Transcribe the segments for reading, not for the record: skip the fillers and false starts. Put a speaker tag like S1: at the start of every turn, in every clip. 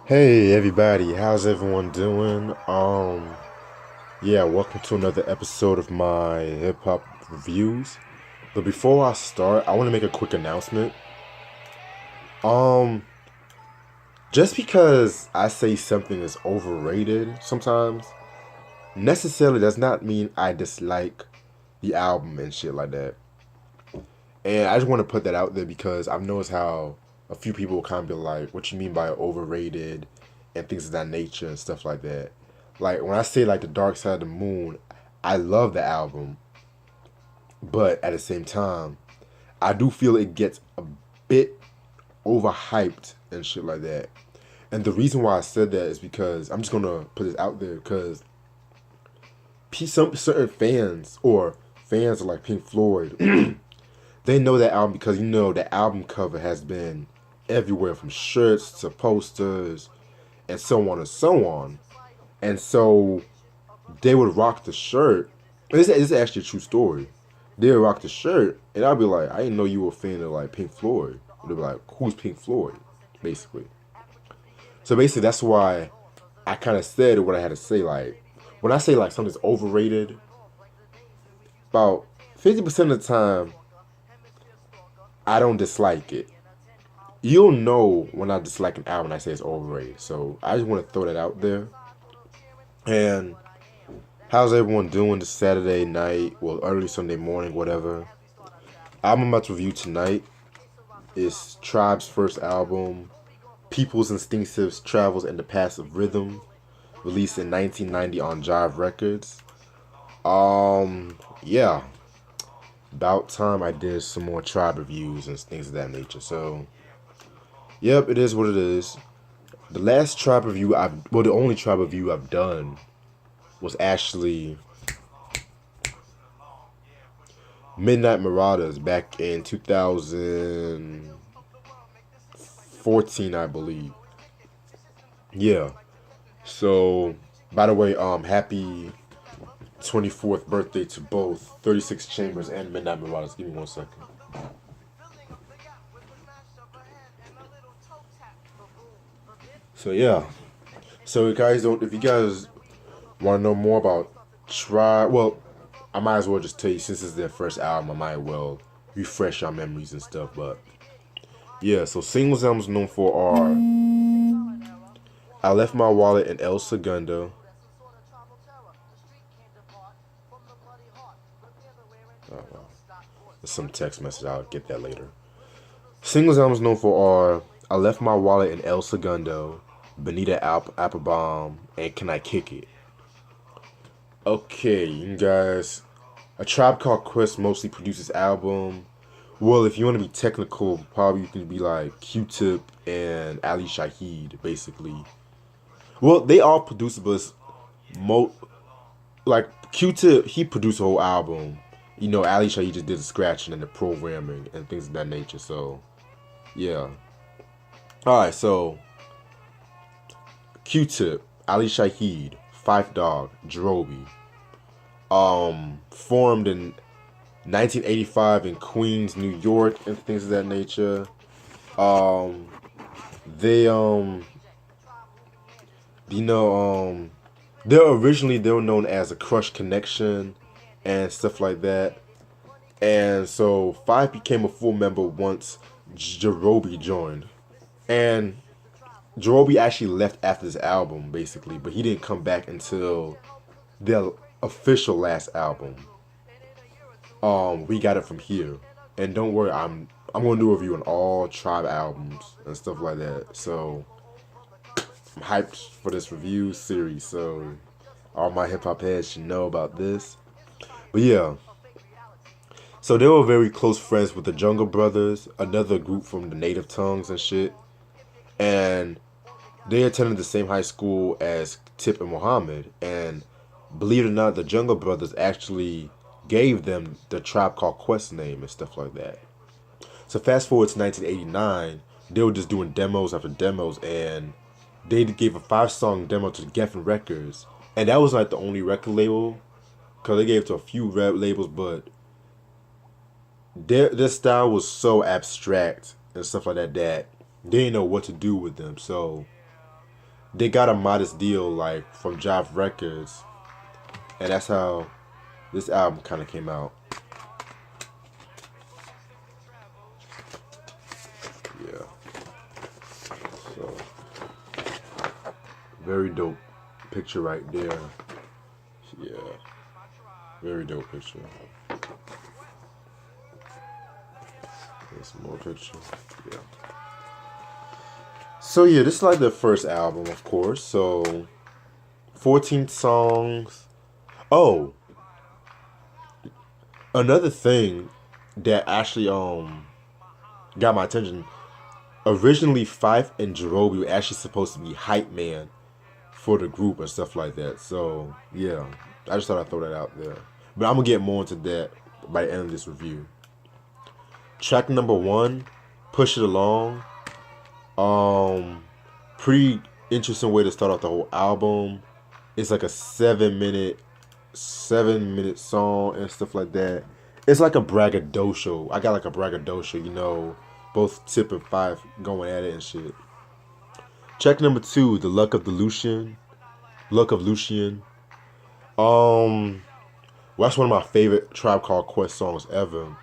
S1: Hey everybody, how's everyone doing? Yeah, welcome to another episode of my hip hop reviews. But before I start, I want to make a quick announcement. Um, just because I say something is overrated sometimes, necessarily does not mean I dislike the album and shit like that. And I just want to put that out there because I've noticed how a few people kind of be like, "What you mean by overrated?" and things of that nature and stuff like that. Like when I say like the Dark Side of the Moon, I love the album, but at the same time, I do feel it gets a bit overhyped and shit like that. And the reason why I said that is because I'm just gonna put this out there because some certain fans or fans of like Pink Floyd they know that album because the album cover has been everywhere from shirts to posters and so on and so on. And so they would rock the shirt. This is actually a true story. They would rock the shirt, and I'd be like, I didn't know you were a fan of like Pink Floyd. They'd be like, who's Pink Floyd? Basically. So basically, that's why I kind of said what I had to say. Like, when I say like something's overrated, about 50% of the time, I don't dislike it. You'll know when I dislike an album, I say it's overrated. So I just want to throw that out there. And how's everyone doing this Saturday night? Well, early Sunday morning, whatever. Album I'm about to review tonight is Tribe's first album, People's Instinctive's Travels in the Passive Rhythm, released in 1990 on Jive Records. Yeah, about time I did some more Tribe reviews and things of that nature. So, yep, it is what it is. The last Tribe review the only Tribe review I've done was actually Midnight Marauders back in 2014, I believe. Yeah. So, by the way, happy 24th birthday to both 36 Chambers and Midnight Marauders. Give me 1 second. So yeah. So if you guys want to know more about well, I might as well just tell you since it's their first album, I might well refresh our memories and stuff. But yeah, so singles albums known for are I Left My Wallet in El Segundo. Oh, wow. There's some text message. I'll get that later. Singles albums known for are I Left My Wallet in El Segundo, Benita Applebaum, and Can I Kick It? Okay, you guys. A Tribe Called Quest mostly produces album. Well, if you want to be technical, probably you can be like Q-Tip and Ali-Shaheed, basically. Well, they all produce, but mo like Q-Tip, he produced a whole album. Ali-Shaheed just did the scratching and the programming and things of that nature. So, yeah. All right, so Q-Tip, Ali-Shaheed, Fife Dog, Jerobi, formed in 1985 in Queens, New York, and things of that nature. Um, they you know, they were known as a Crush Connection and stuff like that. And so Five became a full member once Jerobi joined. And Jerobi actually left after this album, basically, but he didn't come back until their official last album. We got it from here. And don't worry, I'm gonna do a review on all Tribe albums and stuff like that. So I'm hyped for this review series. So all my hip hop heads should know about this. But yeah, so they were very close friends with the Jungle Brothers, another group from the Native Tongues and shit. And they attended the same high school as Tip and Muhammad. And believe it or not, the Jungle Brothers actually gave them the Tribe Called Quest name and stuff like that. So fast forward to 1989, they were just doing demos after demos, and they gave a 5-song demo to Geffen Records, and that was like the only record label, cause they gave it to a few rap labels, but their style was so abstract and stuff like that that they didn't know what to do with them. So they got a modest deal like from Jive Records, and that's how this album kind of came out. Yeah, so very dope picture right there. Yeah, very dope picture. There's some more pictures. Yeah. So yeah, this is like the first album, of course. So 14 songs. Oh, another thing that actually got my attention. Originally, Fife and Jerobi were actually supposed to be hype man for the group and stuff like that. So yeah, I just thought I'd throw that out there. But I'm gonna get more into that by the end of this review. Track number 1, Push It Along. Pretty interesting way to start off the whole album. It's like a 7 minute song and stuff like that. It's like a braggadocio. I got like a braggadocio, you know, both Tip and Fife going at it and shit. Track number 2, The Luck of Lucian. Well, that's one of my favorite Tribe Called Quest songs ever.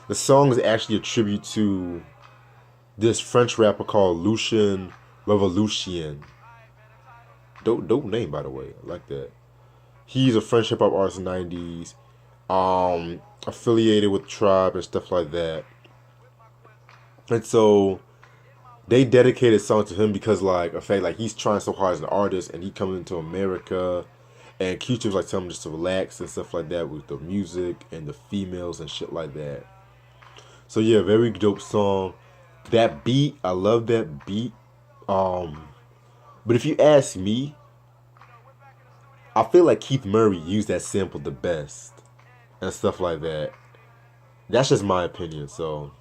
S1: The song is actually a tribute to this French rapper called Lucien Revolution. Dope name, by the way. I like that. He's a French hip hop artist in the 90s, affiliated with Tribe and stuff like that. And so they dedicated a song to him because, like, in fact, like, he's trying so hard as an artist, and he coming into America, and Q-Tip was like telling him just to relax and stuff like that with the music and the females and shit like that. So yeah, very dope song. That beat, I love that beat. But if you ask me, I feel like Keith Murray used that sample the best and stuff like that. That's just my opinion. So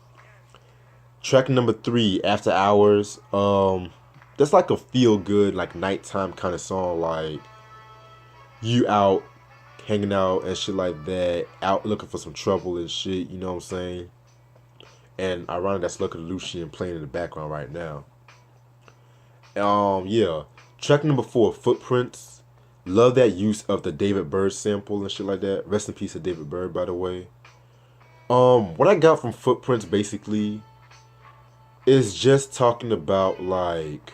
S1: track number 3, After Hours. That's like a feel good, like nighttime kind of song, like you out hanging out and shit like that, out looking for some trouble and shit, you know what I'm saying? And ironic that's Luck of Lucian playing in the background right now. Yeah. Track number 4, Footprints. Love that use of the David Byrd sample and shit like that. Rest in peace to David Byrd, by the way. What I got from Footprints basically is just talking about like,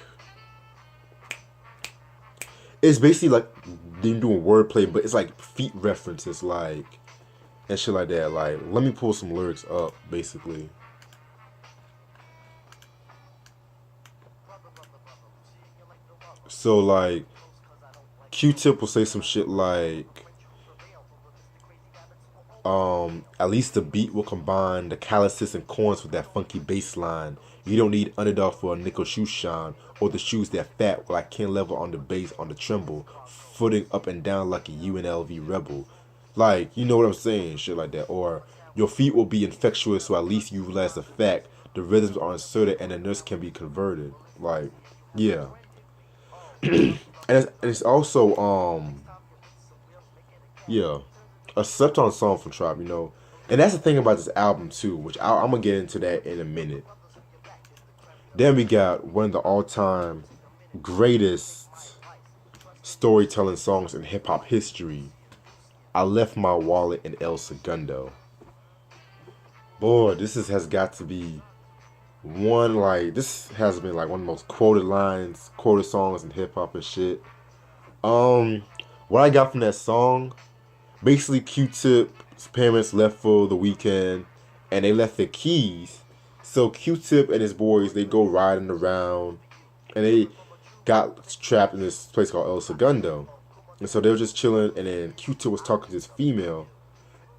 S1: it's basically like them doing wordplay, but it's like feet references, like, and shit like that. Like, let me pull some lyrics up, basically. So like, Q-Tip will say some shit like, at least the beat will combine the calluses and corns with that funky bass line. You don't need underdog for a nickel shoe shine, or the shoes that fat while I can't level on the bass on the tremble, footing up and down like a UNLV rebel. Like, you know what I'm saying, shit like that. Or your feet will be infectious, so at least you realize the fact the rhythms are inserted and the notes can be converted. Like, yeah. And it's also yeah, a slept on song from Tribe, you know. And that's the thing about this album too, which I'm gonna get into that in a minute. Then we got one of the all-time greatest storytelling songs in hip hop history, I Left My Wallet in El Segundo. Boy, has got to be one, like, this has been like one of the most quoted songs in hip hop and shit. What I got from that song, basically Q-Tip's parents left for the weekend and they left their keys. So Q-Tip and his boys, they go riding around and they got trapped in this place called El Segundo. And so they were just chilling, and then Q-Tip was talking to this female.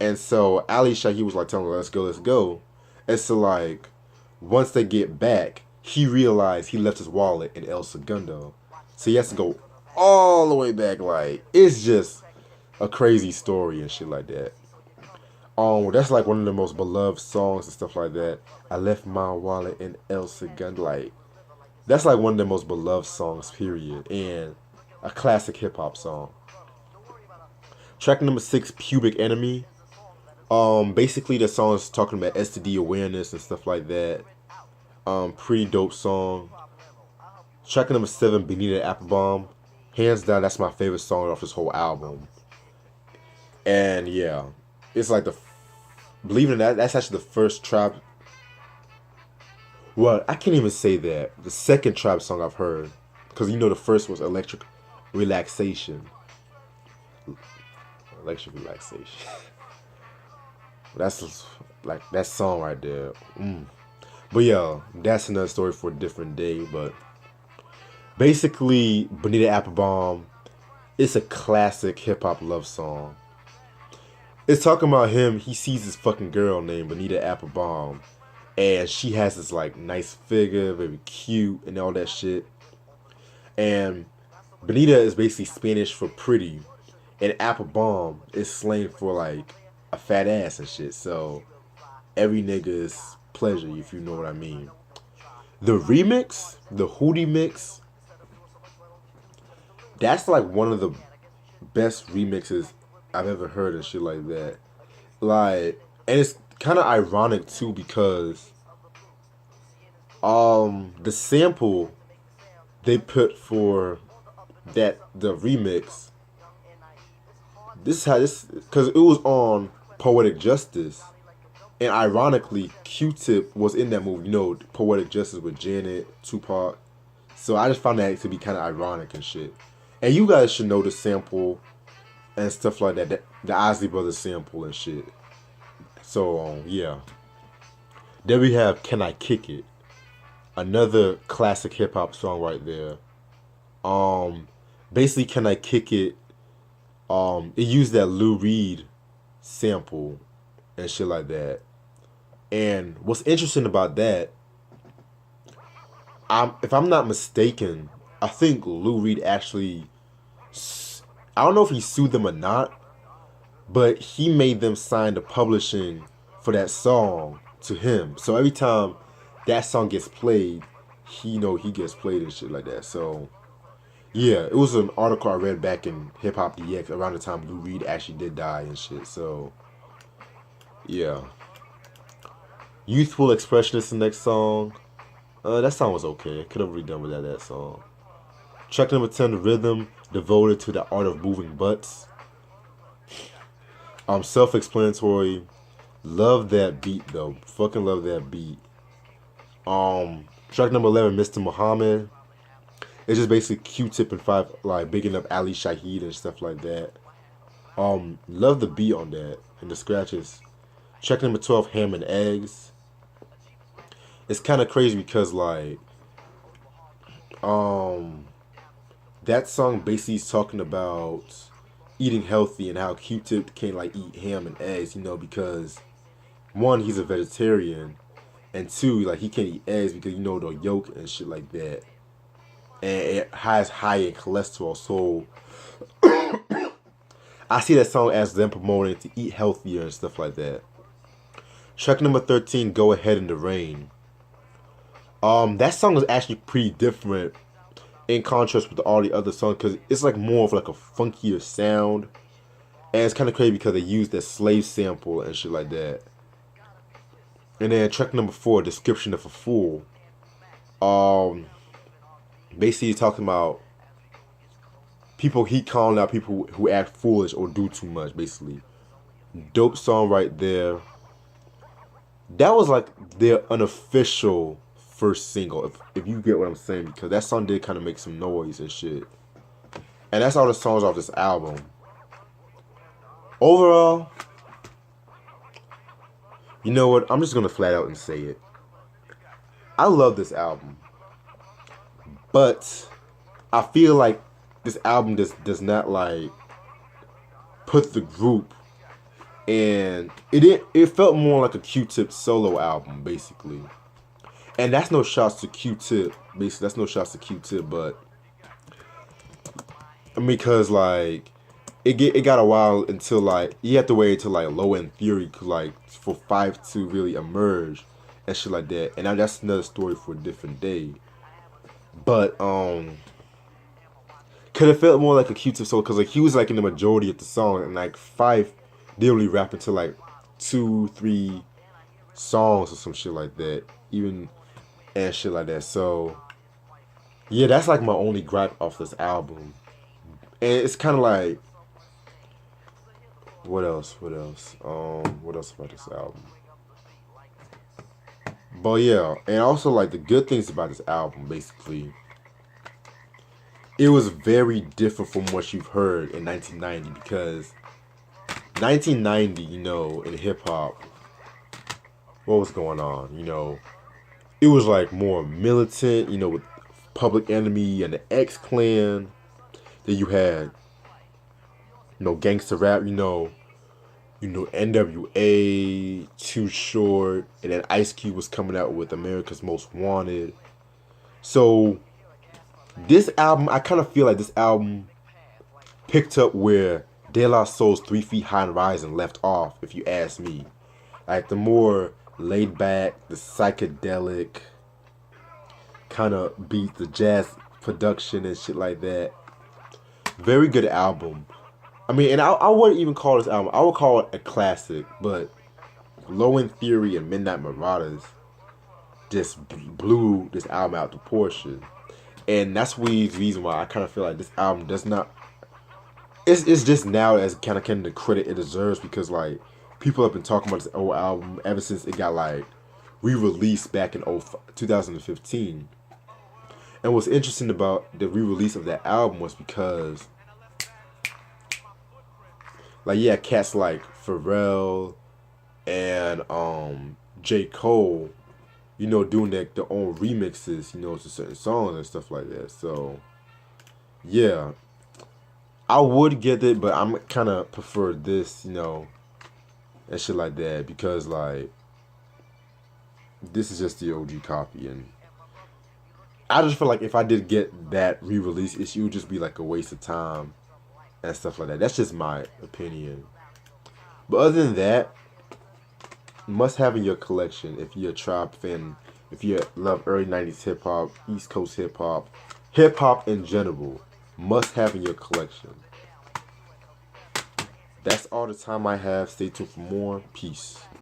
S1: And so Ali-Shaheed was like telling her, let's go. And so like, once they get back, he realized he left his wallet in El Segundo. So he has to go all the way back. Like, it's just a crazy story and shit like that. That's like one of the most beloved songs and stuff like that. I Left My Wallet in El Segundo. Like, that's like one of the most beloved songs, period. And a classic hip hop song. Track number 6, Pubic Enemy. Basically the song is talking about STD awareness and stuff like that. Pretty dope song. Track number 7, Benita Applebaum. Hands down, that's my favorite song off this whole album. And yeah, it's like believe it or not, that's actually the first trap. Well, I can't even say that. The second trap song I've heard, because you know the first was Electric Relaxation. Electric Relaxation. That's like that song right there. But yeah, that's another story for a different day. But basically, Bonita Applebaum, it's a classic hip hop love song. It's talking about him. He sees this fucking girl named Bonita Applebaum, and she has this like nice figure, very cute, and all that shit. And Bonita is basically Spanish for pretty, and Applebaum is slang for like a fat ass and shit. So every nigga's pleasure, if you know what I mean. The remix, the Hootie mix, that's like one of the best remixes I've ever heard and shit like that. Like, and it's kind of ironic too because the sample they put for the remix, this is how this, because it was on Poetic Justice, and ironically Q-Tip was in that movie, you know, Poetic Justice with Janet, Tupac. So I just found that to be kind of ironic and shit. And you guys should know the sample and stuff like that, the Isley Brothers sample and shit. So yeah, there we have "Can I Kick It," another classic hip hop song right there. Um, Basically, "Can I Kick It?" It used that Lou Reed sample and shit like that. And what's interesting about that, if I'm not mistaken, I think Lou Reed actually, I don't know if he sued them or not, but he made them sign the publishing for that song to him. So every time that song gets played, he gets played and shit like that. So yeah, it was an article I read back in Hip Hop DX around the time Lou Reed actually did die and shit. So yeah, Youthful Expression is the next song. That song was okay. Could have really done without that song. Track number 10, The Rhythm, devoted to the art of moving butts. Self-explanatory. Love that beat though. Fucking love that beat. Track number 11, Mr. Muhammad. It's just basically Q-Tip and Five like bigging up Ali-Shaheed and stuff like that. Love the beat on that and the scratches. Track number 12, Ham and Eggs. It's kind of crazy because like that song basically is talking about eating healthy and how Q-Tip can't like eat ham and eggs, because one, he's a vegetarian, and two, like he can't eat eggs because the yolk and shit like that, and it has high in cholesterol. So I see that song as them promoting to eat healthier and stuff like that. Track number 13, Go Ahead in the Rain. That song is actually pretty different in contrast with all the other songs because it's like more of like a funkier sound, and it's kind of crazy because they use that slave sample and shit like that. And then track number 4, Description of a Fool. Basically talking about people, he calling out people who act foolish or do too much. Basically, dope song right there. That was like their unofficial first single, if you get what I'm saying, because that song did kind of make some noise and shit. And that's all the songs off this album. Overall, you know what? I'm just gonna flat out and say it. I love this album, but I feel like this album does not like put the group, and it felt more like a Q-Tip solo album basically. And that's no shots to Q-Tip. Basically, that's no shots to Q-Tip, but I mean, because like it got a while until like you have to wait until like Low End Theory like for Five to really emerge and shit like that. And now that's another story for a different day. But could have felt more like a Q-Tip solo because like he was like in the majority of the song, and like Five didn't really rap until like 2-3 songs or some shit like that, even and shit like that. So Yeah, that's like my only gripe off this album. And it's kind of like, what else? What else? What else about this album? But yeah, and also like the good things about this album, basically, it was very different from what you've heard in 1990 because 1990, in hip hop, what was going on? It was like more militant, with Public Enemy and the X Clan. Then you had, gangster rap, NWA, Too Short, and then Ice Cube was coming out with America's Most Wanted. So this album, I kind of feel like this album picked up where De La Soul's 3 Feet High and Rising left off, if you ask me. Like the more laid back, the psychedelic kind of beat, the jazz production and shit like that. Very good album. I mean, and I wouldn't even call this album, I would call it a classic, but Low End Theory and Midnight Marauders just blew this album out to portion. And that's the reason why I kind of feel like this album does not. It's just now as kind of the credit it deserves because like people have been talking about this old album ever since it got like re-released back in 2015. And what's interesting about the re-release of that album was because like yeah, cats like Pharrell and J. Cole, doing their own remixes, to certain songs and stuff like that. So yeah, I would get it, but I'm kind of prefer this, and shit like that because like this is just the OG copy, and I just feel like if I did get that re-release, it would just be like a waste of time and stuff like that. That's just my opinion. But other than that, must have in your collection if you're a Tribe fan, if you love early '90s hip hop, East Coast hip hop in general, must have in your collection. That's all the time I have. Stay tuned for more. Peace.